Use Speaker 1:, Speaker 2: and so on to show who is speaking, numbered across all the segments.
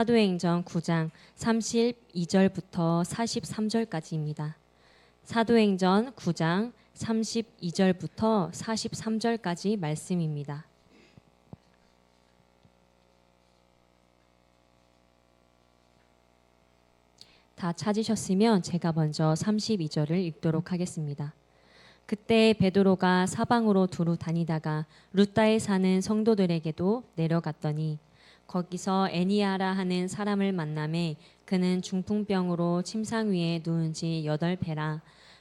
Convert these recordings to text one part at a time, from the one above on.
Speaker 1: 사도행전 9장 32절부터 43절까지입니다. 사도행전 9장 32절부터 43절까지 말씀입니다. 다 찾으셨으면 제가 먼저 32절을 읽도록 하겠습니다. 그때 베드로가 사방으로 두루 다니다가 루다에 사는 성도들에게도 내려갔더니 거기서 애니아라 하는 사람을 만나매 그는 중풍병으로 침상 위에 누운 지 8배라.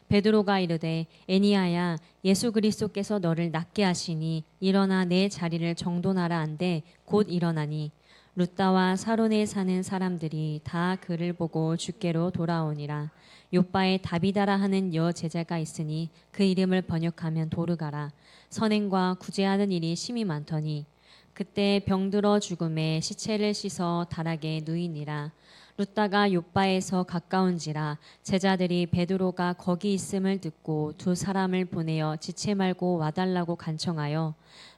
Speaker 1: 베드로가 이르되 애니아야, 예수 그리스도께서 너를 낫게 하시니 일어나 내 자리를 정돈하라 한데 곧 일어나니 루다와 사론에 사는 사람들이 다 그를 보고 주께로 돌아오니라. 요바에 다비다라 하는 여제자가 있으니 그 이름을 번역하면 도르가라. 선행과 구제하는 일이 심히 많더니 그때 병들어 죽음에 시체를 씻어 다락에 누이니라. 루다가 요바에서 가까운지라 제자들이 베드로가 거기 있음을 듣고 두 사람을 보내어 지체 말고 와달라고 간청하여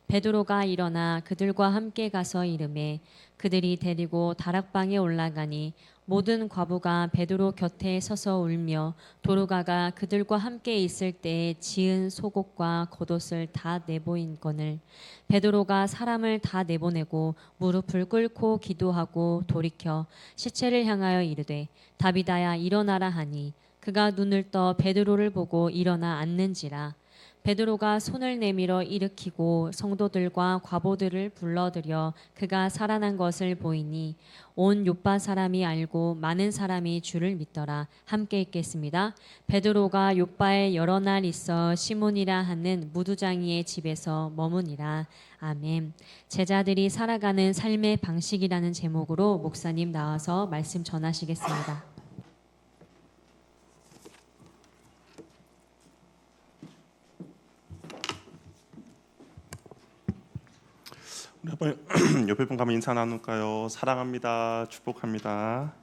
Speaker 1: 베드로가 일어나 그들과 함께 가서 이르매 그들이 데리고 다락방에 올라가니 모든 과부가 베드로 곁에 서서 울며 도르가가 그들과 함께 있을 때에 지은 속옷과 겉옷을 다 내보인거늘 베드로가 사람을 다 내보내고 무릎을 꿇고 기도하고 돌이켜 시체를 향하여 이르되 다비다야 일어나라 하니 그가 눈을 떠 베드로를 보고 일어나 앉는지라. 베드로가 손을 내밀어 일으키고 성도들과 과부들을 불러들여 그가 살아난 것을 보이니 온 요빠 사람이 알고 많은 사람이 주를 믿더라. 함께 읽겠습니다. 베드로가 요빠에 여러 날 있어 시몬이라 하는 무두장이의 집에서 머무니라. 아멘. 제자들이 살아가는 삶의 방식이라는 제목으로 목사님 나와서 말씀 전하시겠습니다.
Speaker 2: 옆에 분 가면 인사 나눌까요? 사랑합니다. 축복합니다.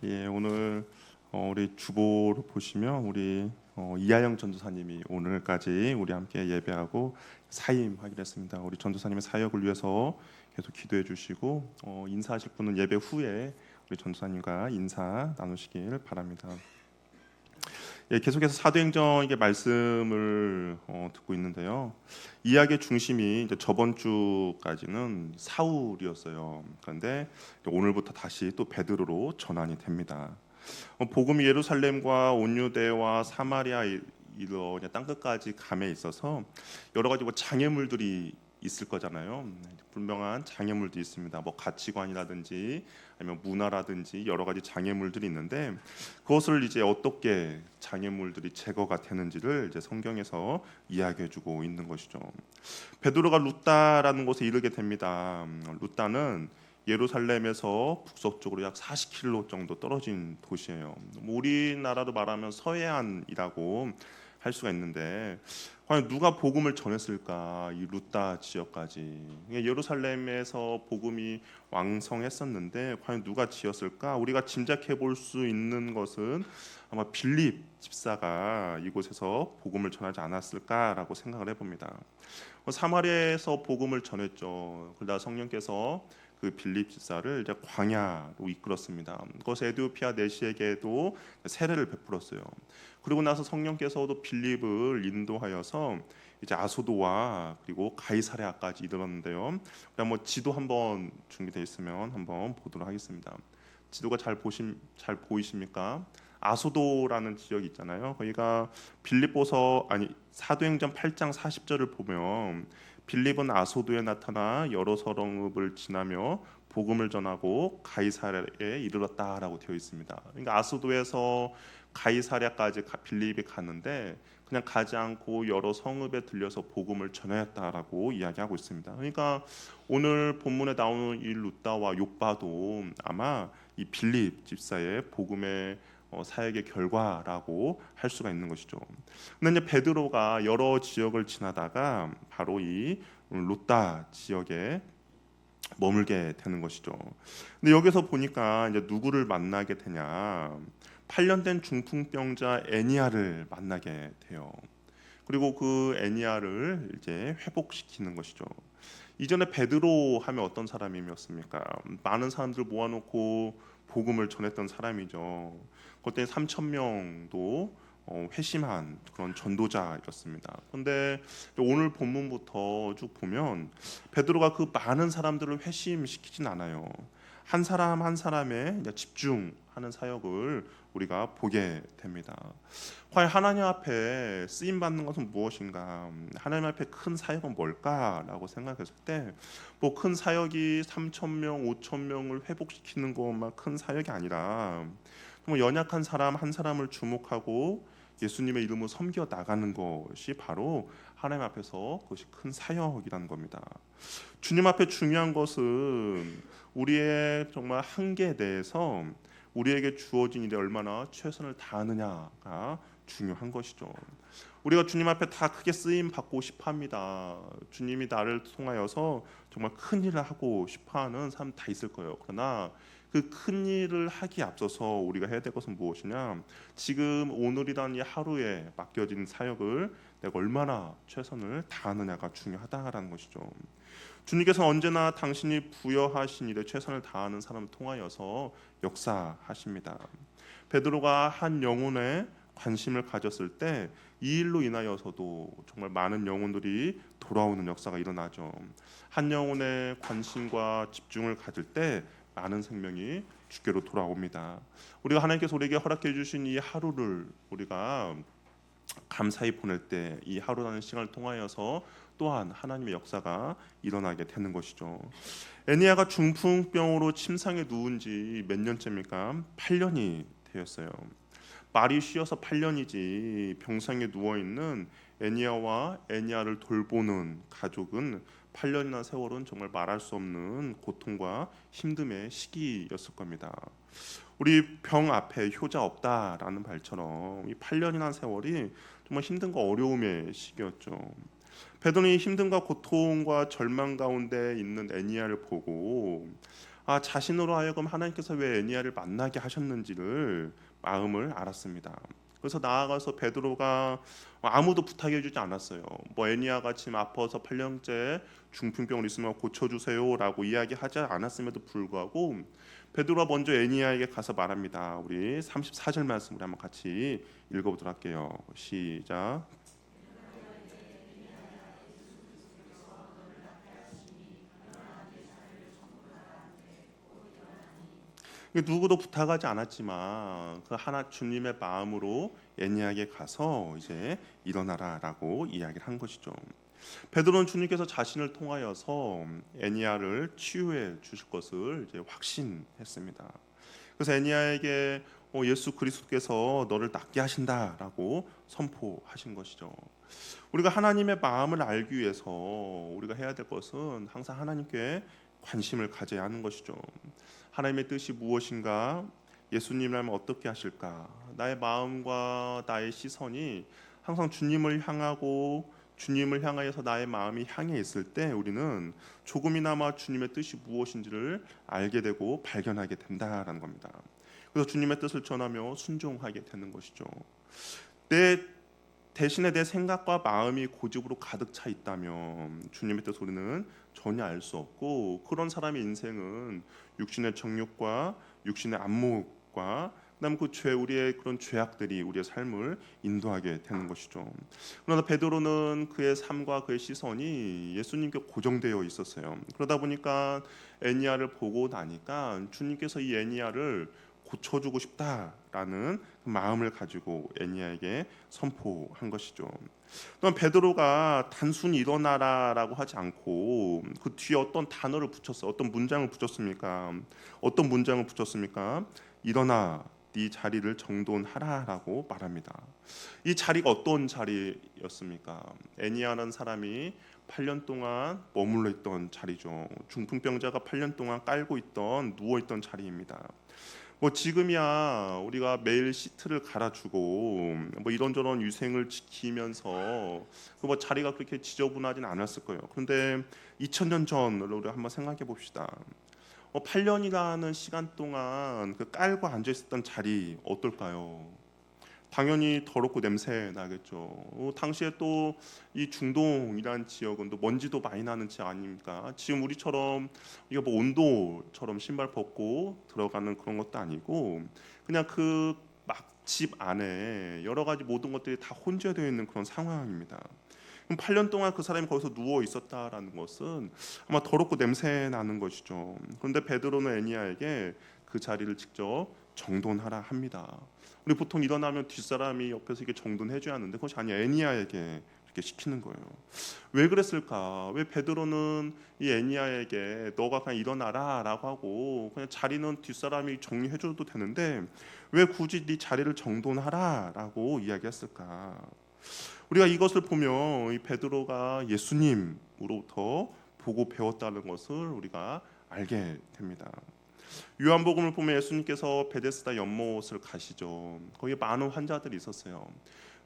Speaker 2: 예, 오늘 우리 주보를 보시면 우리 이하영 전도사님이 오늘까지 우리 함께 예배하고 사임하기로 했습니다. 우리 전도사님의 사역을 위해서 계속 기도해 주시고 인사하실 분은 예배 후에 우리 전도사님과 인사 나누시길 바랍니다. 예, 계속해서 사도행전 이게 말씀을 듣고 있는데요. 이야기의 중심이 이제 저번 주까지는 사울이었어요. 그런데 오늘부터 다시 또 베드로로 전환이 됩니다. 복음이 예루살렘과 온 유대와 사마리아 이런 땅 끝까지 감에 있어서 여러 가지 장애물들이 있을 거잖아요. 분명한 장애물도 있습니다. 가치관이라든지 아니면 문화라든지 여러 가지 장애물들이 있는데 그것을 이제 어떻게 장애물들이 제거가 되는지를 이제 성경에서 이야기해주고 있는 것이죠. 베드로가 루다라는 곳에 이르게 됩니다. 루다는 예루살렘에서 북서쪽으로 약 40km 정도 떨어진 도시예요. 우리나라로 말하면 서해안이라고 할 수가 있는데 과연 누가 복음을 전했을까? 이 루다 지역까지. 예루살렘에서 복음이 왕성했었는데 과연 누가 지었을까? 우리가 짐작해 볼 수 있는 것은 아마 빌립 집사가 이곳에서 복음을 전하지 않았을까라고 생각을 해봅니다. 사마리아에서 복음을 전했죠. 그러다 성령께서 그 빌립 집사를 이제 광야로 이끌었습니다. 그것에 에티오피아 내시에게도 세례를 베풀었어요. 그리고 나서 성령께서도 빌립을 인도하여서 이제 아소도와 그리고 가이사랴까지 이르렀는데요. 한번 지도 한번 준비되어 있으면 한번 보도록 하겠습니다. 지도가 잘 보이십니까? 아소도라는 지역이 있잖아요. 거기가 사도행전 8장 40절을 보면 빌립은 아소도에 나타나 여러 성읍을 지나며 복음을 전하고 가이사랴에 이르렀다라고 되어 있습니다. 그러니까 아소도에서 가이사랴까지 빌립이 갔는데 그냥 가지 않고 여러 성읍에 들려서 복음을 전했다라고 이야기하고 있습니다. 그러니까 오늘 본문에 나오는 이 루다와 요바도 아마 이 빌립 집사의 복음의 사역의 결과라고 할 수가 있는 것이죠. 근데 이제 베드로가 여러 지역을 지나다가 바로 이 루다 지역에 머물게 되는 것이죠. 근데 여기서 보니까 이제 누구를 만나게 되냐? 8년 된 중풍병자 애니아를 만나게 돼요. 그리고 그 애니아를 이제 회복시키는 것이죠. 이전에 베드로 하면 어떤 사람이었습니까? 많은 사람들 모아놓고 복음을 전했던 사람이죠. 그때 3천 명도 회심한 그런 전도자였습니다. 그런데 오늘 본문부터 쭉 보면 베드로가 그 많은 사람들을 회심시키진 않아요. 한 사람 한 사람에 집중하는 사역을 우리가 보게 됩니다. 과연 하나님 앞에 쓰임 받는 것은 무엇인가? 하나님 앞에 큰 사역은 뭘까라고 생각했을 때, 뭐 큰 사역이 3천 명, 5천 명을 회복시키는 것만 큰 사역이 아니라, 뭐 연약한 사람 한 사람을 주목하고 예수님의 이름으로 섬겨 나가는 것이 바로 하나님 앞에서 그것이 큰 사역이라는 겁니다. 주님 앞에 중요한 것은 우리의 정말 한계에 대해서 우리에게 주어진 일에 얼마나 최선을 다하느냐가 중요한 것이죠. 우리가 주님 앞에 다 크게 쓰임 받고 싶어합니다. 주님이 나를 통하여서 정말 큰 일을 하고 싶어하는 사람 다 있을 거예요. 그러나 그 큰 일을 하기에 앞서서 우리가 해야 될 것은 무엇이냐? 지금 오늘이란 이 하루에 맡겨진 사역을 내가 얼마나 최선을 다하느냐가 중요하다라는 것이죠. 주님께서 언제나 당신이 부여하신 일에 최선을 다하는 사람을 통하여서 역사하십니다. 베드로가 한 영혼에 관심을 가졌을 때 이 일로 인하여서도 정말 많은 영혼들이 돌아오는 역사가 일어나죠. 한 영혼에 관심과 집중을 가질 때 많은 생명이 주께로 돌아옵니다. 우리가 하나님께서 우리에게 허락해 주신 이 하루를 우리가 감사히 보낼 때 이 하루라는 시간을 통하여서 또한 하나님의 역사가 일어나게 되는 것이죠. 애니아가 중풍병으로 침상에 누운 지 몇 년째입니까? 8년이 되었어요. 말이 쉬어서 8년이지 병상에 누워 있는 애니아와 애니아를 돌보는 가족은 8년이나 세월은 정말 말할 수 없는 고통과 힘듦의 시기였을 겁니다. 우리 병 앞에 효자 없다라는 말처럼 이 8년이나 세월이 정말 힘든과 어려움의 시기였죠. 베드로는 힘듦과 고통과 절망 가운데 있는 애니아를 보고 자신으로 하여금 하나님께서 왜 애니아를 만나게 하셨는지를 마음을 알았습니다. 그래서 나아가서 베드로가 아무도 부탁해주지 않았어요. 뭐 애니아가 지금 아파서 8년째 중풍병을 있으면 고쳐주세요라고 이야기하지 않았음에도 불구하고 베드로가 먼저 애니아에게 가서 말합니다. 우리 34절 말씀 우리 한번 같이 읽어보도록 할게요. 시작. 누구도 부탁하지 않았지만 그 하나 주님의 마음으로 애니아에게 가서 이제 일어나라라고 이야기를 한 것이죠. 베드로는 주님께서 자신을 통하여서 애니아를 치유해 주실 것을 이제 확신했습니다. 그래서 애니아에게 예수 그리스도께서 너를 낫게 하신다라고 선포하신 것이죠. 우리가 하나님의 마음을 알기 위해서 우리가 해야 될 것은 항상 하나님께 관심을 가져야 하는 것이죠. 하나님의 뜻이 무엇인가? 예수님이라면 어떻게 하실까? 나의 마음과 나의 시선이 항상 주님을 향하고 주님을 향하여서 나의 마음이 향해 있을 때 우리는 조금이나마 주님의 뜻이 무엇인지를 알게 되고 발견하게 된다라는 겁니다. 그래서 주님의 뜻을 전하며 순종하게 되는 것이죠. 내 대신에 내 생각과 마음이 고집으로 가득 차 있다면 주님의 뜻 우리는 전혀 알 수 없고 그런 사람의 인생은 육신의 정욕과 육신의 안목과 그다음 그 죄 우리의 그런 죄악들이 우리의 삶을 인도하게 되는 것이죠. 그러나 베드로는 그의 삶과 그의 시선이 예수님께 고정되어 있었어요. 그러다 보니까 애니아를 보고 나니까 주님께서 이 애니아를 고쳐주고 싶다라는 마음을 가지고 애니아에게 선포한 것이죠. 또한 베드로가 단순히 일어나라라고 하지 않고 그 뒤에 어떤 단어를 붙였어요. 어떤 문장을 붙였습니까? 어떤 문장을 붙였습니까? 일어나 네 자리를 정돈하라라고 말합니다. 이 자리가 어떤 자리였습니까? 애니아라는 사람이 8년 동안 머물러 있던 자리죠. 중풍병자가 8년 동안 깔고 있던 누워 있던 자리입니다. 뭐 지금이야 우리가 매일 시트를 갈아주고 뭐 이런저런 위생을 지키면서 그 뭐 자리가 그렇게 지저분하진 않았을 거예요. 그런데 2000년 전을 우리 한번 생각해 봅시다. 8년이라는 시간 동안 그 깔고 앉아 있었던 자리 어떨까요? 당연히 더럽고 냄새 나겠죠. 당시에 또 이 중동이란 지역은 또 먼지도 많이 나는 지역 아닙니까? 지금 우리처럼 이게 뭐 온도처럼 신발 벗고 들어가는 그런 것도 아니고 그냥 그 막 집 안에 여러 가지 모든 것들이 다 혼재되어 있는 그런 상황입니다. 그럼 8년 동안 그 사람이 거기서 누워 있었다라는 것은 아마 더럽고 냄새 나는 것이죠. 그런데 베드로는 애니야에게 그 자리를 직접 정돈하라 합니다. 우리 보통 일어나면 뒷사람이 옆에서 이렇게 정돈해 줘야 하는데 그것이 아니야. 애니야에게 이렇게 시키는 거예요. 왜 그랬을까? 왜 베드로는 이 애니야에게 너가 그냥 일어나라라고 하고 그냥 자리는 뒷사람이 정리해 줘도 되는데 왜 굳이 네 자리를 정돈하라라고 이야기했을까? 우리가 이것을 보면 이 베드로가 예수님으로부터 보고 배웠다는 것을 우리가 알게 됩니다. 요한복음을 보면 예수님께서 베데스다 연못을 가시죠. 거기에 많은 환자들이 있었어요.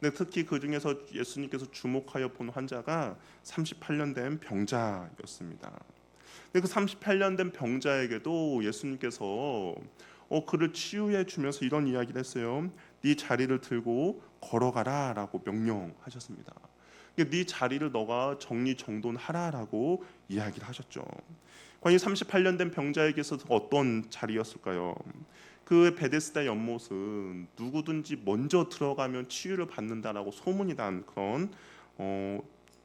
Speaker 2: 근데 특히 그 중에서 예수님께서 주목하여 본 환자가 38년 된 병자였습니다. 근데 그 38년 된 병자에게도 예수님께서 그를 치유해 주면서 이런 이야기를 했어요. 네 자리를 들고 걸어가라라고 명령하셨습니다. 네 자리를 너가 정리정돈하라라고 이야기를 하셨죠. 과연 38년 된 병자에게서 어떤 자리였을까요? 그 베데스다 연못은 누구든지 먼저 들어가면 치유를 받는다라고 소문이 난 그런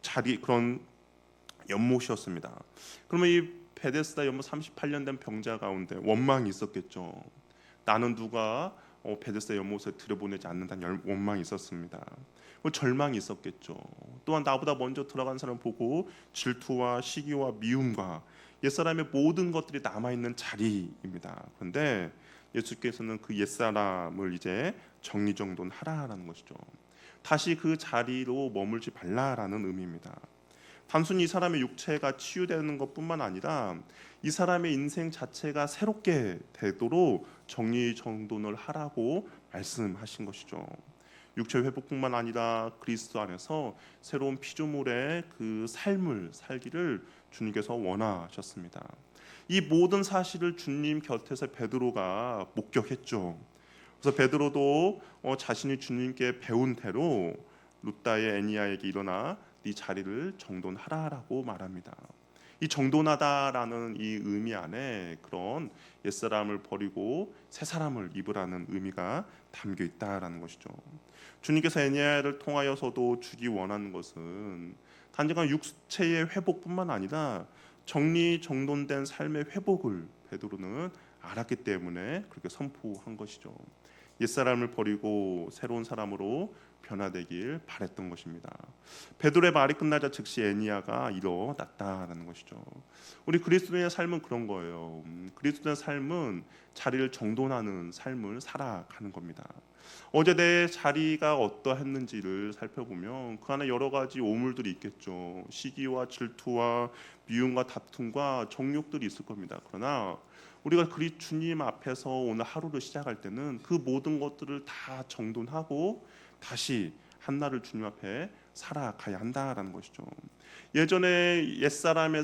Speaker 2: 자리 그런 연못이었습니다. 그러면 이 베데스다 연못 38년 된 병자 가운데 원망이 있었겠죠. 나는 누가 베데스다 연못에 들여보내지 않는다는 원망이 있었습니다. 절망이 있었겠죠. 또한 나보다 먼저 들어간 사람 보고 질투와 시기와 미움과 옛사람의 모든 것들이 남아있는 자리입니다. 그런데 예수께서는 그 옛사람을 이제 정리정돈하라라는 것이죠. 다시 그 자리로 머물지 말라라는 의미입니다. 단순히 이 사람의 육체가 치유되는 것뿐만 아니라 이 사람의 인생 자체가 새롭게 되도록 정리정돈을 하라고 말씀하신 것이죠. 육체 회복뿐만 아니라 그리스도 안에서 새로운 피조물의 그 삶을 살기를 주님께서 원하셨습니다. 이 모든 사실을 주님 곁에서 베드로가 목격했죠. 그래서 베드로도 자신이 주님께 배운 대로 루다의 애니야에게 일어나 네 자리를 정돈하라라고 말합니다. 이 정돈하다라는 이 의미 안에 그런 옛사람을 버리고 새 사람을 입으라는 의미가 담겨 있다라는 것이죠. 주님께서 애니야를 통하여서도 주기 원하는 것은 단순한 육체의 회복뿐만 아니라 정리정돈된 삶의 회복을 베드로는 알았기 때문에 그렇게 선포한 것이죠. 옛사람을 버리고 새로운 사람으로 변화되길 바랬던 것입니다. 베드로의 말이 끝나자 즉시 애니야가 일어났다라는 것이죠. 우리 그리스도인의 삶은 그런 거예요. 그리스도인의 삶은 자리를 정돈하는 삶을 살아가는 겁니다. 어제 내 자리가 어떠했는지를 살펴보면 그 안에 여러 가지 오물들이 있겠죠. 시기와 질투와 미움과 다툼과 정욕들이 있을 겁니다. 그러나 우리가 주님 앞에서 오늘 하루를 시작할 때는 그 모든 것들을 다 정돈하고 다시 한날을 주님 앞에 살아가야 한다라는 것이죠. 예전에 옛사람의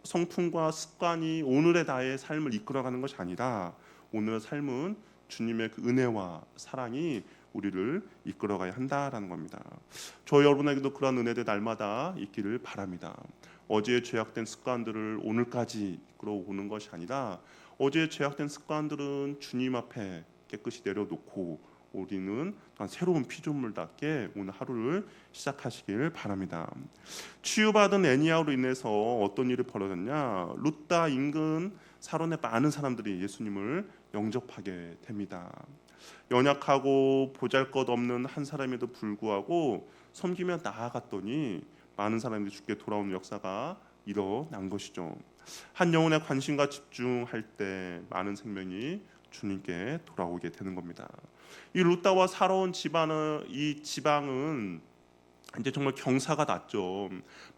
Speaker 2: 성품과 습관이 오늘의 나의 삶을 이끌어가는 것이 아니라 오늘의 삶은 주님의 그 은혜와 사랑이 우리를 이끌어가야 한다라는 겁니다. 저 여러분에게도 그런 은혜들 날마다 있기를 바랍니다. 어제의 죄악된 습관들을 오늘까지 이끌어오는 것이 아니라 어제의 죄악된 습관들은 주님 앞에 깨끗이 내려놓고 우리는 새로운 피조물답게 오늘 하루를 시작하시길 바랍니다. 치유받은 애니야로 인해서 어떤 일이 벌어졌냐? 루다 인근 사론의 많은 사람들이 예수님을 영접하게 됩니다. 연약하고 보잘것없는 한 사람에도 불구하고 섬기며 나아갔더니 많은 사람들이 주께 돌아오는 역사가 일어난 것이죠. 한 영혼에 관심과 집중할 때 많은 생명이 주님께 돌아오게 되는 겁니다. 이 루다와 살아온 이 지방은 이제 정말 경사가 났죠.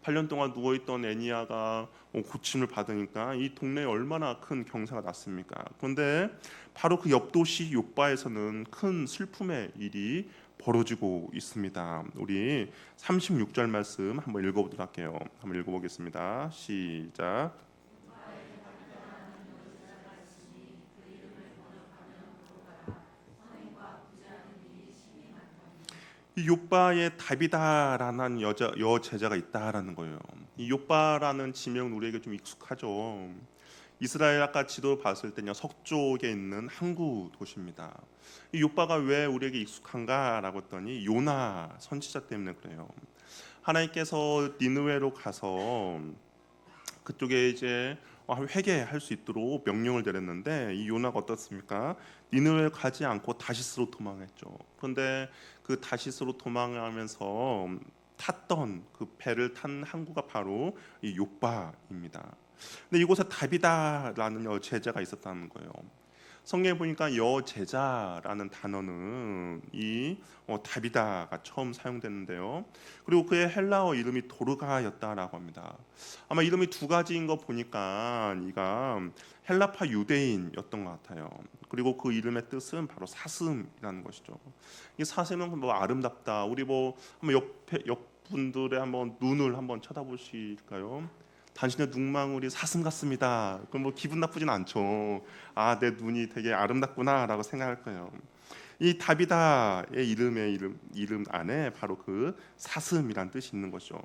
Speaker 2: 8년 동안 누워있던 애니야가 고침을 받으니까 이 동네에 얼마나 큰 경사가 났습니까? 그런데 바로 그 옆 도시 욥바에서는 큰 슬픔의 일이 벌어지고 있습니다. 우리 36절 말씀 한번 읽어보도록 할게요. 한번 읽어보겠습니다. 시작. 이 욥바에 다비다라는 여 제자가 있다라는 거예요. 이 욥바라는 지명은 우리에게 좀 익숙하죠. 이스라엘 아까 지도 봤을 때요 서쪽에 있는 항구 도시입니다. 이 욥바가 왜 우리에게 익숙한가라고 했더니 요나 선지자 때문에 그래요. 하나님께서 니느웨로 가서 그쪽에 이제 회개할 수 있도록 명령을 내렸는데 이 요나가 어떻습니까? 니느웨 가지 않고 다시스로 도망했죠. 그런데 그 다시스로 도망하면서 탔던 그 배를 탄 항구가 바로 이 욥바입니다. 근데 이곳에 다비다라는 제자가 있었다는 거예요. 성경에 보니까 여제자라는 단어는 이 다비다가 처음 사용됐는데요. 그리고 그의 헬라어 이름이 도르가였다라고 합니다. 아마 이름이 두 가지인 거 보니까 이가 헬라파 유대인이었던 것 같아요. 그리고 그 이름의 뜻은 바로 사슴이라는 것이죠. 이 사슴은 뭐 아름답다. 우리 뭐 한번 옆 분들의 한번 눈을 한번 쳐다보실까요? 당신의 눈망울이 사슴 같습니다. 그럼 뭐 기분 나쁘진 않죠. 아, 내 눈이 되게 아름답구나라고 생각할 거예요. 이 다비다의 이름 안에 바로 그 사슴이란 뜻이 있는 거죠.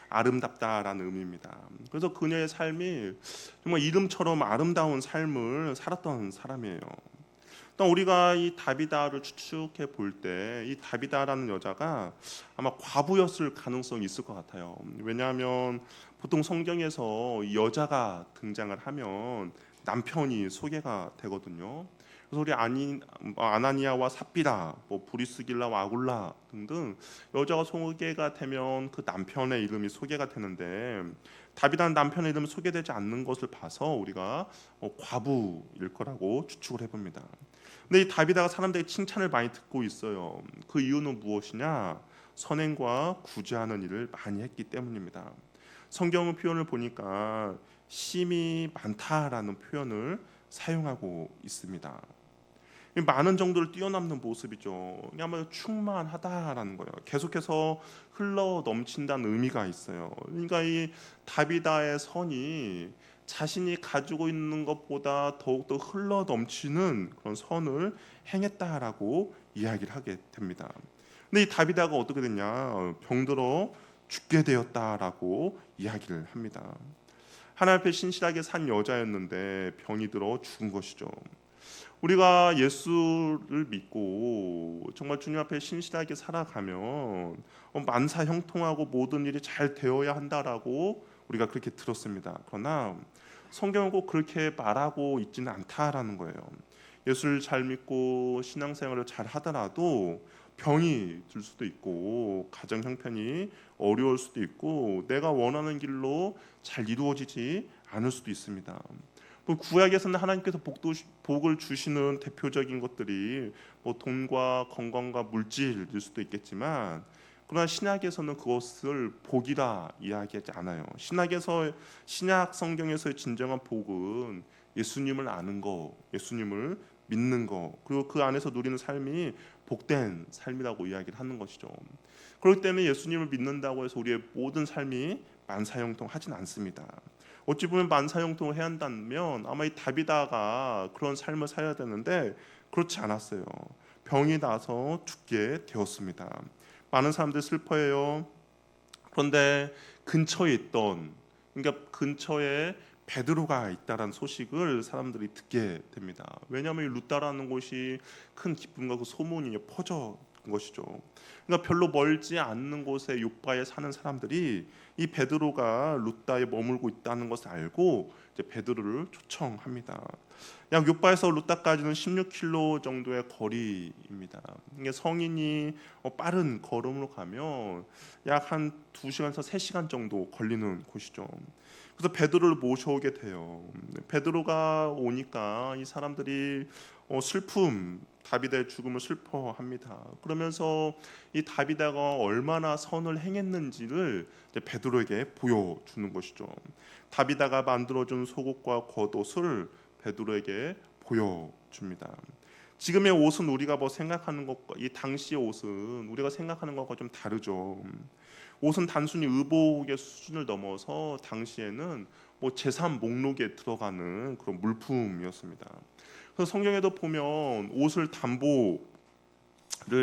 Speaker 2: 아름답다라는 의미입니다. 그래서 그녀의 삶이 정말 이름처럼 아름다운 삶을 살았던 사람이에요. 또 우리가 이 다비다를 추측해 볼 때 이 다비다라는 여자가 아마 과부였을 가능성이 있을 것 같아요. 왜냐하면 보통 성경에서 여자가 등장을 하면 남편이 소개가 되거든요. 그래서 우리 아나니아와 삽비라, 뭐 브리스길라와 아굴라 등등 여자가 소개가 되면 그 남편의 이름이 소개가 되는데 다비다는 남편의 이름이 소개되지 않는 것을 봐서 우리가 과부일 거라고 추측을 해봅니다. 근데 이 다비다가 사람들의 칭찬을 많이 듣고 있어요. 그 이유는 무엇이냐? 선행과 구제하는 일을 많이 했기 때문입니다. 성경 표현을 보니까 심이 많다라는 표현을 사용하고 있습니다. 많은 정도를 뛰어넘는 모습이죠. 아마 충만하다라는 거예요. 계속해서 흘러 넘친다는 의미가 있어요. 그러니까 이 다비다의 선이 자신이 가지고 있는 것보다 더욱더 흘러 넘치는 그런 선을 행했다라고 이야기를 하게 됩니다. 근데 이 다비다가 어떻게 됐냐? 병들어 죽게 되었다라고 이야기를 합니다. 하나님 앞에 신실하게 산 여자였는데 병이 들어 죽은 것이죠. 우리가 예수를 믿고 정말 주님 앞에 신실하게 살아가면 만사 형통하고 모든 일이 잘 되어야 한다라고 우리가 그렇게 들었습니다. 그러나 성경은 꼭 그렇게 말하고 있지는 않다라는 거예요. 예수를 잘 믿고 신앙생활을 잘 하더라도 병이 들 수도 있고 가정 형편이 어려울 수도 있고 내가 원하는 길로 잘 이루어지지 않을 수도 있습니다. 구약에서는 하나님께서 복을 주시는 대표적인 것들이 뭐 돈과 건강과 물질일 수도 있겠지만 그러나 신약에서는 그것을 복이라 이야기하지 않아요. 신약 성경에서의 진정한 복은 예수님을 아는 거, 예수님을 믿는 거, 그리고 그 안에서 누리는 삶이 복된 삶이라고 이야기를 하는 것이죠. 그렇기 때문에 예수님을 믿는다고 해서 우리의 모든 삶이 만사형통하진 않습니다. 어찌 보면 만사형통을 해야 한다면 아마 이 다비다가 그런 삶을 살아야 되는데 그렇지 않았어요. 병이 나서 죽게 되었습니다. 많은 사람들이 슬퍼해요. 그런데 그러니까 근처에 베드로가 있다라는 소식을 사람들이 듣게 됩니다. 왜냐하면 이 루다라는 곳이 큰 기쁨과 그 소문이 퍼져 것이죠. 그러니까 별로 멀지 않는 곳에 욥바에 사는 사람들이 이 베드로가 루다에 머물고 있다는 것을 알고 이제 베드로를 초청합니다. 약 욥바에서 루다까지는 16km 정도의 거리입니다. 이게 성인이 빠른 걸음으로 가면 약 한 2시간에서 3시간 정도 걸리는 곳이죠. 그래서 베드로를 모셔오게 돼요. 베드로가 오니까 이 사람들이 다비다의 죽음을 슬퍼합니다. 그러면서 이 다비다가 얼마나 선을 행했는지를 베드로에게 보여주는 것이죠. 다비다가 만들어준 속옷과 겉옷을 베드로에게 보여줍니다. 지금의 옷은 우리가 뭐 생각하는 것과 이 당시의 옷은 우리가 생각하는 것과 좀 다르죠. 옷은 단순히 의복의 수준을 넘어서 당시에는 뭐 재산 목록에 들어가는 그런 물품이었습니다. 그래서 성경에도 보면 옷을 담보하는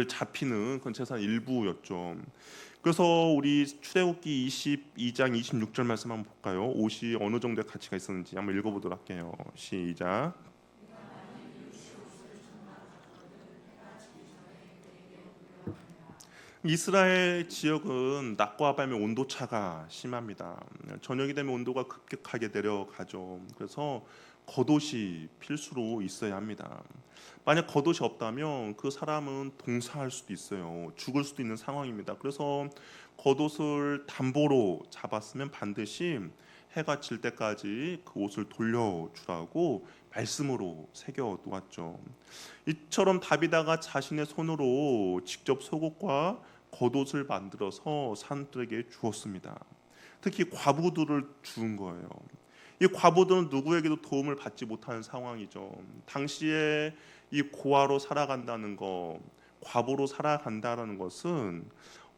Speaker 2: 잡히는 그런 재산 일부였죠. 그래서 우리 출애굽기 22장 26절 말씀 한번 볼까요? 옷이 어느 정도의 가치가 있었는지 한번 읽어보도록 할게요. 시작. 이스라엘 지역은 낮과 밤의 온도 차가 심합니다. 저녁이 되면 온도가 급격하게 내려가죠. 그래서 겉옷이 필수로 있어야 합니다. 만약 겉옷이 없다면 그 사람은 동사할 수도 있어요. 죽을 수도 있는 상황입니다. 그래서 겉옷을 담보로 잡았으면 반드시 해가 질 때까지 그 옷을 돌려주라고 말씀으로 새겨 놓았죠. 이처럼 다비다가 자신의 손으로 직접 속옷과 겉옷을 만들어서 사람들에게 주었습니다. 특히 과부들을 주은 거예요. 이 과부들은 누구에게도 도움을 받지 못하는 상황이죠. 당시에 이 고아로 살아간다는 것, 과부로 살아간다는 것은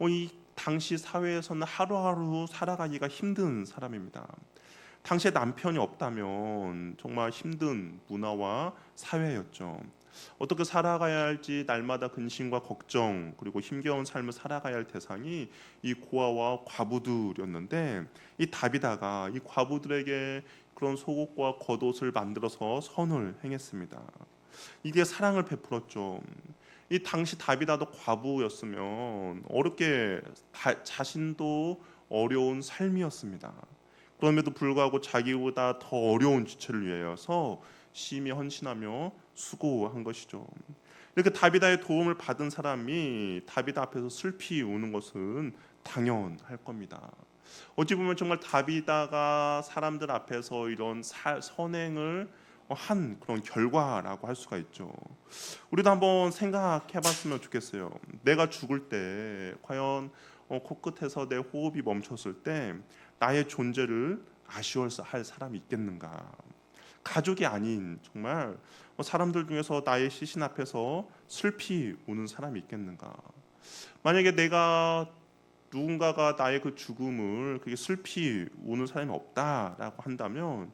Speaker 2: 이 당시 사회에서는 하루하루 살아가기가 힘든 사람입니다. 당시에 남편이 없다면 정말 힘든 문화와 사회였죠. 어떻게 살아가야 할지 날마다 근심과 걱정 그리고 힘겨운 삶을 살아가야 할 대상이 이 고아와 과부들이었는데 이 다비다가 이 과부들에게 그런 속옷과 겉옷을 만들어서 선을 행했습니다. 이게 사랑을 베풀었죠. 이 당시 다비다도 과부였으면 어렵게 자신도 어려운 삶이었습니다. 그럼에도 불구하고 자기보다 더 어려운 지체를 위하여서 심히 헌신하며 수고한 것이죠. 이렇게 다비다의 도움을 받은 사람이 다비다 앞에서 슬피 우는 것은 당연할 겁니다. 어찌 보면 정말 다비다가 사람들 앞에서 이런 선행을 한 그런 결과라고 할 수가 있죠. 우리도 한번 생각해봤으면 좋겠어요. 내가 죽을 때 과연 코끝에서 내 호흡이 멈췄을 때 나의 존재를 아쉬워할 사람이 있겠는가? 가족이 아닌 정말 사람들 중에서 나의 시신 앞에서 슬피 우는 사람이 있겠는가? 만약에 내가 누군가가 나의 그 죽음을 그게 슬피 우는 사람이 없다라고 한다면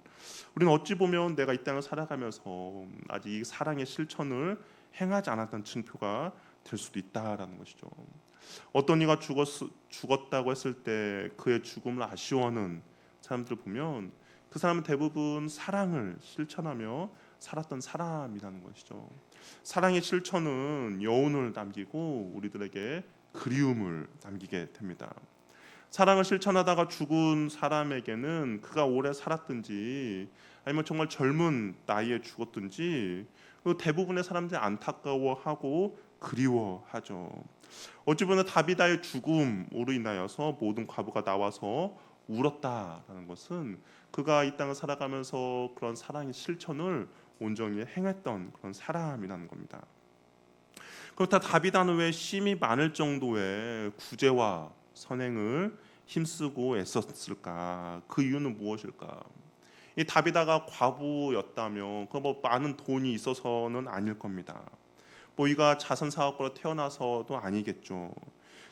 Speaker 2: 우리는 어찌 보면 내가 이 땅을 살아가면서 아직 이 사랑의 실천을 행하지 않았던 증표가 될 수도 있다라는 것이죠. 어떤 이가 죽었다고 했을 때 그의 죽음을 아쉬워하는 사람들을 보면 그 사람은 대부분 사랑을 실천하며 살았던 사람이라는 것이죠. 사랑의 실천은 여운을 남기고 우리들에게 그리움을 남기게 됩니다. 사랑을 실천하다가 죽은 사람에게는 그가 오래 살았든지 아니면 정말 젊은 나이에 죽었든지 대부분의 사람들이 안타까워하고 그리워하죠. 어찌 보면 다비다의 죽음으로 인하여서 모든 과부가 나와서 울었다라는 것은 그가 이 땅을 살아가면서 그런 사랑의 실천을 온전히 행했던 그런 사람이라는 겁니다. 그렇다 다비다는 왜 심이 많을 정도의 구제와 선행을 힘쓰고 애썼을까? 그 이유는 무엇일까? 이 다비다가 과부였다면 그 뭐 많은 돈이 있어서는 아닐 겁니다. 뭐 이가 자선 사업가로 태어나서도 아니겠죠.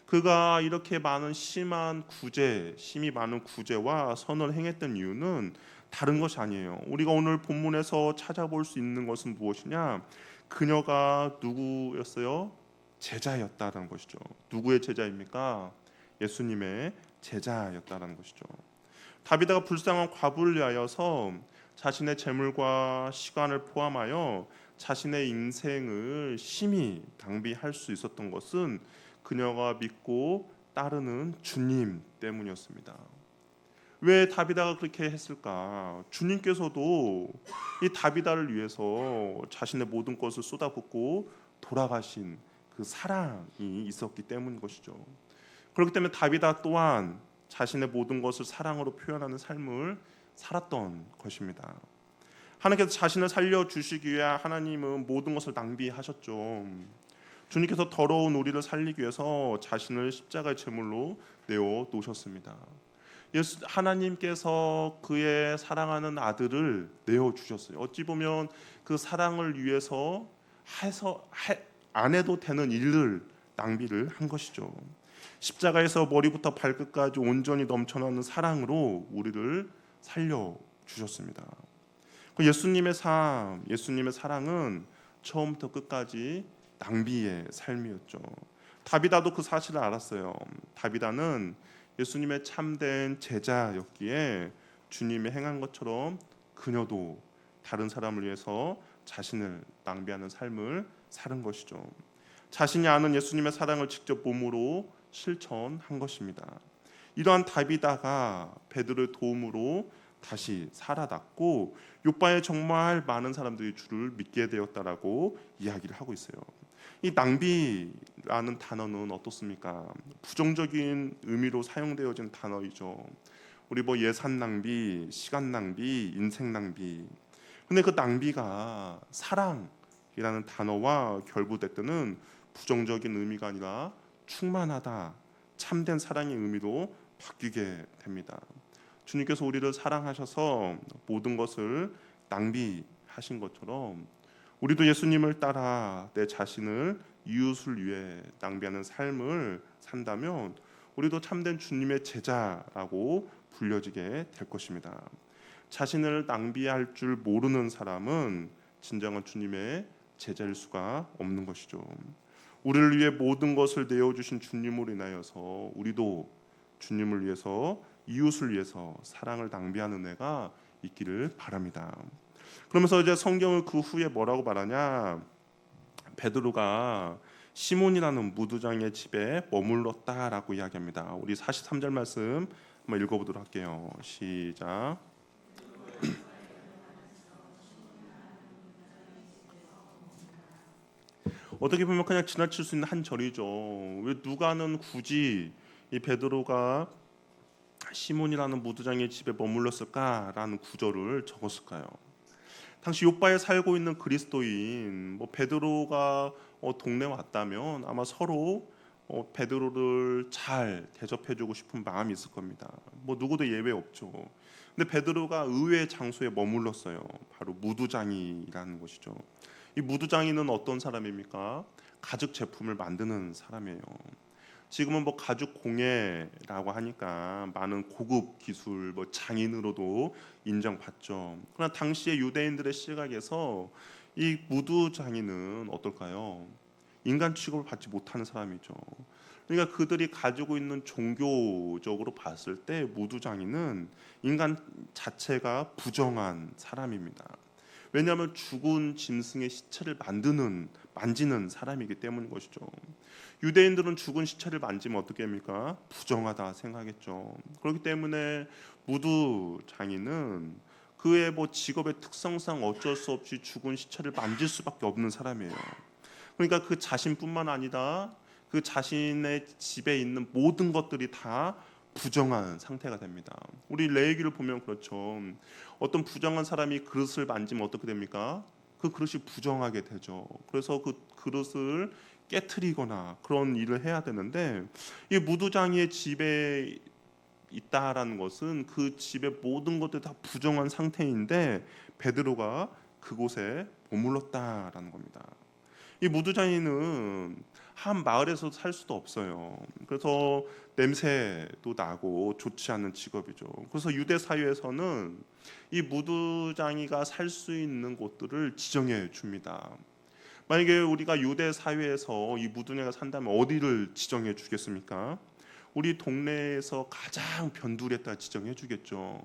Speaker 2: 그가 이렇게 많은 심이 많은 구제와 선을 행했던 이유는 다른 것이 아니에요. 우리가 오늘 본문에서 찾아볼 수 있는 것은 무엇이냐? 그녀가 누구였어요? 제자였다는 것이죠. 누구의 제자입니까? 예수님의 제자였다는 것이죠. 다비다가 불쌍한 과부를 위하여서 자신의 재물과 시간을 포함하여 자신의 인생을 심히 낭비할 수 있었던 것은 그녀가 믿고 따르는 주님 때문이었습니다. 왜 다비다가 그렇게 했을까? 주님께서도 이 다비다를 위해서 자신의 모든 것을 쏟아붓고 돌아가신 그 사랑이 있었기 때문인 것이죠. 그렇기 때문에 다비다 또한 자신의 모든 것을 사랑으로 표현하는 삶을 살았던 것입니다. 하나님께서 자신을 살려주시기 위해 하나님은 모든 것을 낭비하셨죠. 주님께서 더러운 우리를 살리기 위해서 자신을 십자가의 제물로 내어 놓으셨습니다. 하나님께서 그의 사랑하는 아들을 내어 주셨어요. 어찌 보면 그 사랑을 위해서 안 해도 되는 일을 낭비를 한 것이죠. 십자가에서 머리부터 발끝까지 온전히 넘쳐나는 사랑으로 우리를 살려 주셨습니다. 예수님의 삶, 예수님의 사랑은 처음부터 끝까지 낭비의 삶이었죠. 다비다도 그 사실을 알았어요. 다비다는 예수님의 참된 제자였기에 주님이 행한 것처럼 그녀도 다른 사람을 위해서 자신을 낭비하는 삶을 사는 것이죠. 자신이 아는 예수님의 사랑을 직접 몸으로 실천한 것입니다. 이러한 다비다가 베드로의 도움으로 다시 살아났고 요바에 정말 많은 사람들이 주를 믿게 되었다라고 이야기를 하고 있어요. 이 낭비라는 단어는 어떻습니까? 부정적인 의미로 사용되어진 단어이죠. 우리 뭐 예산 낭비, 시간 낭비, 인생 낭비. 근데 그 낭비가 사랑이라는 단어와 결부될 때는 부정적인 의미가 아니라 충만하다, 참된 사랑의 의미로 바뀌게 됩니다. 주님께서 우리를 사랑하셔서 모든 것을 낭비하신 것처럼 우리도 예수님을 따라 내 자신을 이웃을 위해 낭비하는 삶을 산다면 우리도 참된 주님의 제자라고 불려지게 될 것입니다. 자신을 낭비할 줄 모르는 사람은 진정한 주님의 제자일 수가 없는 것이죠. 우리를 위해 모든 것을 내어주신 주님으로 인하여서 우리도 주님을 위해서 이웃을 위해서 사랑을 낭비하는 은혜가 있기를 바랍니다. 그러면서 이제 성경을 그 후에 뭐라고 말하냐? 베드로가 시몬이라는 무두장의 집에 머물렀다라고 이야기합니다. 우리 43절 말씀 한번 읽어보도록 할게요. 시작. 어떻게 보면 그냥 지나칠 수 있는 한 절이죠. 왜 누가는 굳이 이 베드로가 시몬이라는 무두장의 집에 머물렀을까라는 구절을 적었을까요? 당시 요바에 살고 있는 그리스도인 뭐 베드로가 동네에 왔다면 아마 서로 베드로를 잘 대접해주고 싶은 마음이 있을 겁니다. 뭐 누구도 예외 없죠. 근데 베드로가 의외의 장소에 머물렀어요. 바로 무두장이라는 것이죠. 이 무두장이는 어떤 사람입니까? 가죽 제품을 만드는 사람이에요. 지금은 뭐 가죽 공예라고 하니까 많은 고급 기술, 뭐 장인으로도 인정받죠. 그러나 당시의 유대인들의 시각에서 이 무두장인은 어떨까요? 인간 취급을 받지 못하는 사람이죠. 그러니까 그들이 가지고 있는 종교적으로 봤을 때 무두장인은 인간 자체가 부정한 사람입니다. 왜냐하면 죽은 짐승의 시체를 만지는 사람이기 때문인 것이죠. 유대인들은 죽은 시체를 만지면 어떻게 합니까? 부정하다 생각했죠. 그렇기 때문에 무두 장인은 그의 뭐 직업의 특성상 어쩔 수 없이 죽은 시체를 만질 수밖에 없는 사람이에요. 그러니까 그 자신뿐만 아니라 그 자신의 집에 있는 모든 것들이 다 부정한 상태가 됩니다. 우리 레위기를 보면 그렇죠. 어떤 부정한 사람이 그릇을 만지면 어떻게 됩니까? 그 그릇이 부정하게 되죠. 그래서 그 그릇을 깨트리거나 그런 일을 해야 되는데 이 무두장이의 집에 있다라는 것은 그 집의 모든 것들이 다 부정한 상태인데 베드로가 그곳에 머물렀다라는 겁니다. 이 무두장이는 한 마을에서 살 수도 없어요. 그래서 냄새도 나고 좋지 않은 직업이죠. 그래서 유대 사회에서는 이 무두장이가 살 수 있는 곳들을 지정해 줍니다. 만약에 우리가 유대 사회에서 이 무두장이가 산다면 어디를 지정해 주겠습니까? 우리 동네에서 가장 변두리에다 지정해 주겠죠.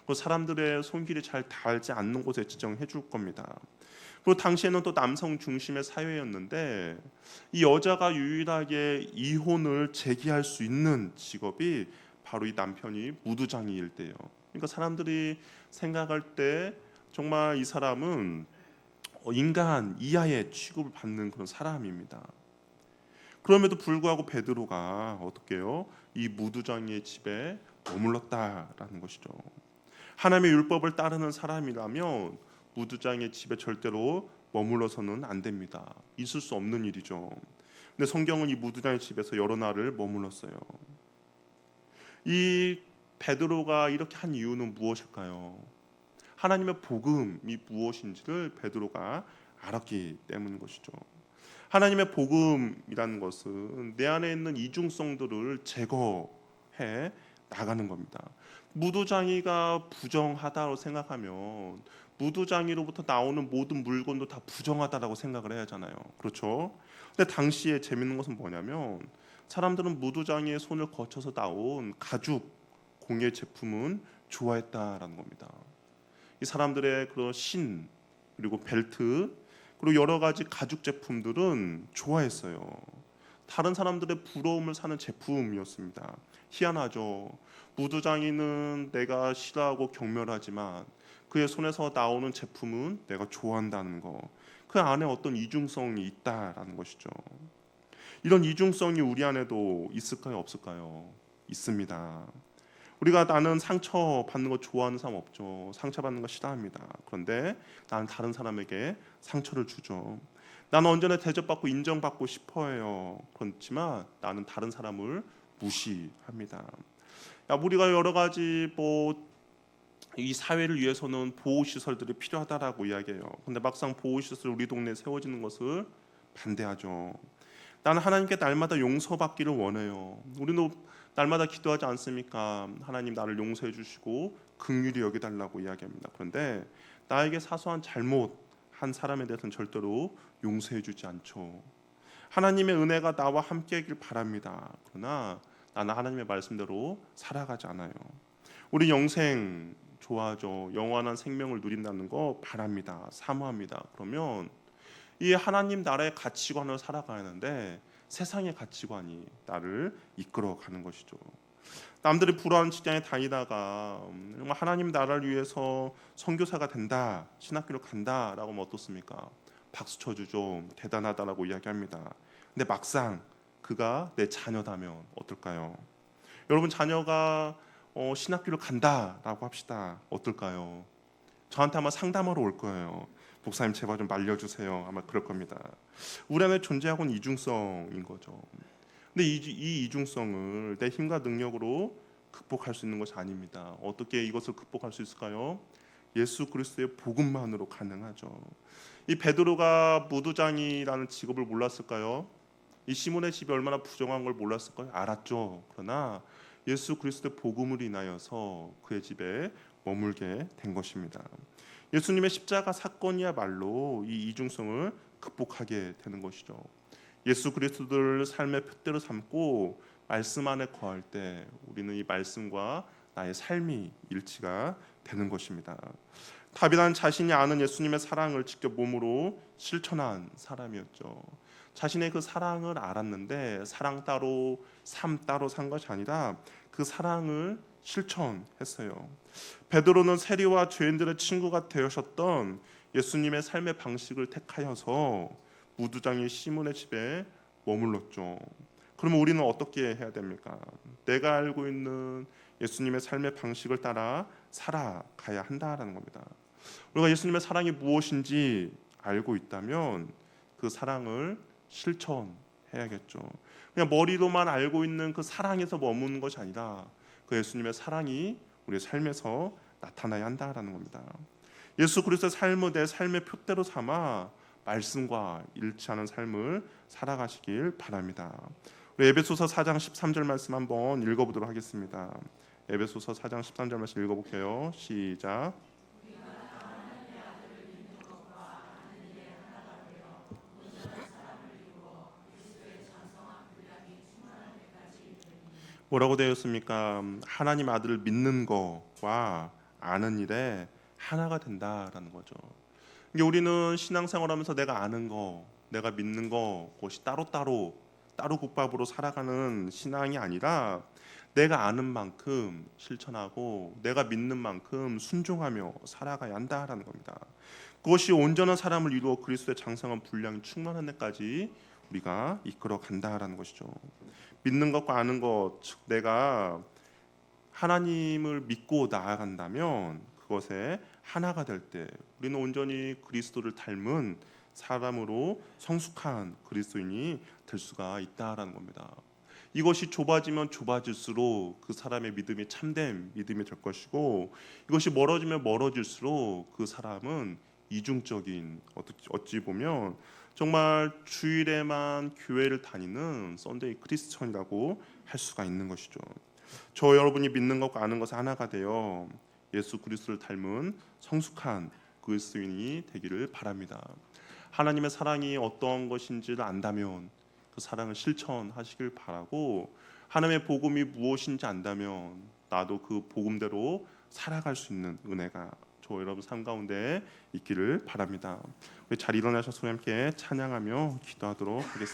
Speaker 2: 그 사람들의 손길이 잘 닿지 않는 곳에 지정해 줄 겁니다. 그리고 당시에는 또 남성 중심의 사회였는데 이 여자가 유일하게 이혼을 제기할 수 있는 직업이 바로 이 남편이 무두장이일 때예요. 그러니까 사람들이 생각할 때 정말 이 사람은 인간 이하의 취급을 받는 그런 사람입니다. 그럼에도 불구하고 베드로가 어떻게요? 이 무두장이의 집에 머물렀다라는 것이죠. 하나님의 율법을 따르는 사람이라면 무두장의 집에 절대로 머물러서는 안 됩니다. 있을 수 없는 일이죠. 근데 성경은 이 무두장의 집에서 여러 날을 머물렀어요. 이 베드로가 이렇게 한 이유는 무엇일까요? 하나님의 복음이 무엇인지를 베드로가 알았기 때문인 것이죠. 하나님의 복음이라는 것은 내 안에 있는 이중성들을 제거해 나가는 겁니다. 무두장이가 부정하다고 생각하면 무두장이로부터 나오는 모든 물건도 다 부정하다라고 생각을 해야 하잖아요. 그렇죠? 근데 당시에 재밌는 것은 뭐냐면 사람들은 무두장이의 손을 거쳐서 나온 가죽 공예 제품은 좋아했다라는 겁니다. 이 사람들의 그런 신 그리고 벨트 그리고 여러 가지 가죽 제품들은 좋아했어요. 다른 사람들의 부러움을 사는 제품이었습니다. 희한하죠. 무두장이는 내가 싫어하고 경멸하지만 그의 손에서 나오는 제품은 내가 좋아한다는 거. 그 안에 어떤 이중성이 있다라는 것이죠. 이런 이중성이 우리 안에도 있을까요, 없을까요? 있습니다. 우리가 나는 상처 받는 거 좋아하는 사람 없죠. 상처 받는 거 싫어합니다. 그런데 나는 다른 사람에게 상처를 주죠. 나는 언제나 대접받고 인정받고 싶어해요. 그렇지만 나는 다른 사람을 무시합니다. 우리가 여러 가지 이 사회를 위해서는 보호 시설들이 필요하다라고 이야기해요. 근데 막상 보호 시설 우리 동네에 세워지는 것을 반대하죠. 나는 하나님께 날마다 용서받기를 원해요. 우리도 날마다 기도하지 않습니까? 하나님 나를 용서해 주시고 긍휼히 여겨 달라고 이야기합니다. 그런데 나에게 사소한 잘못한 사람에 대해서는 절대로 용서해 주지 않죠. 하나님의 은혜가 나와 함께하길 바랍니다. 그러나 나는 하나님의 말씀대로 살아가지 않아요. 우리 영생 좋아하죠. 영원한 생명을 누린다는 거 바랍니다. 사모합니다. 그러면 이 하나님 나라의 가치관을 살아가야 하는데 세상의 가치관이 나를 이끌어가는 것이죠. 남들이 불우한 직장에 다니다가 정말 하나님 나라를 위해서 선교사가 된다, 신학교를 간다라고 하면 어떻습니까? 박수 쳐주죠. 대단하다라고 이야기합니다. 근데 막상 그가 내 자녀다면 어떨까요? 여러분 자녀가 신학교를 간다라고 합시다. 어떨까요? 저한테 아마 상담하러 올 거예요. 목사님 제발 좀 말려주세요. 아마 그럴 겁니다. 우리 안에 존재하고 있는 이중성인 거죠. 근데 이 이중성을 내 힘과 능력으로 극복할 수 있는 것이 아닙니다. 어떻게 이것을 극복할 수 있을까요? 예수 그리스도의 복음만으로 가능하죠. 이 베드로가 무두장이라는 직업을 몰랐을까요? 이 시몬의 집이 얼마나 부정한 걸 몰랐을까요? 알았죠. 그러나 예수 그리스도의 복음을 인하여서 그의 집에 머물게 된 것입니다. 예수님의 십자가 사건이야말로 이 이중성을 극복하게 되는 것이죠. 예수 그리스도를 삶의 표대로 삼고 말씀 안에 거할 때 우리는 이 말씀과 나의 삶이 일치가 되는 것입니다. 다윗은 자신이 아는 예수님의 사랑을 직접 몸으로 실천한 사람이었죠. 자신의 그 사랑을 알았는데 사랑 따로 삶 따로 산 것이 아니라 그 사랑을 실천했어요. 베드로는 세리와 죄인들의 친구가 되셨던 예수님의 삶의 방식을 택하여서 무두장의 시몬의 집에 머물렀죠. 그러면 우리는 어떻게 해야 됩니까? 내가 알고 있는 예수님의 삶의 방식을 따라 살아가야 한다라는 겁니다. 우리가 예수님의 사랑이 무엇인지 알고 있다면 그 사랑을 실천해야겠죠. 그냥 머리로만 알고 있는 그 사랑에서 머무는 것이 아니라 그 예수님의 사랑이 우리의 삶에서 나타나야 한다라는 겁니다. 예수 그리스도의 삶을 내 삶의 표대로 삼아 말씀과 일치하는 삶을 살아가시길 바랍니다. 우리 에베소서 4장 13절 말씀 한번 읽어보도록 하겠습니다. 에베소서 4장 13절 말씀 읽어볼게요. 시작. 뭐라고 되어 있습니까? 하나님 아들을 믿는 거와 아는 일에 하나가 된다라는 거죠. 이게 우리는 신앙생활하면서 내가 아는 거, 내가 믿는 거, 그것이 따로 국밥으로 살아가는 신앙이 아니라 내가 아는 만큼 실천하고 내가 믿는 만큼 순종하며 살아가야 한다라는 겁니다. 그것이 온전한 사람을 이루어 그리스도의 장성한 분량이 충만한 데까지 우리가 이끌어 간다라는 것이죠. 믿는 것과 아는 것, 즉 내가 하나님을 믿고 나아간다면 그것에 하나가 될 때 우리는 온전히 그리스도를 닮은 사람으로 성숙한 그리스도인이 될 수가 있다라는 겁니다. 이것이 좁아지면 좁아질수록 그 사람의 믿음이 참된 믿음이 될 것이고 이것이 멀어지면 멀어질수록 그 사람은 이중적인 어찌 보면 정말 주일에만 교회를 다니는 썬데이 크리스천이라고 할 수가 있는 것이죠. 저 여러분이 믿는 것과 아는 것이 하나가 되어 예수 그리스도를 닮은 성숙한 그리스도인이 되기를 바랍니다. 하나님의 사랑이 어떤 것인지를 안다면 그 사랑을 실천하시길 바라고, 하나님의 복음이 무엇인지 안다면 나도 그 복음대로 살아갈 수 있는 은혜가 저 여러분 삶 가운데 있기를 바랍니다. 우리 잘 일어나셔서 함께 찬양하며 기도하도록 하겠습니다.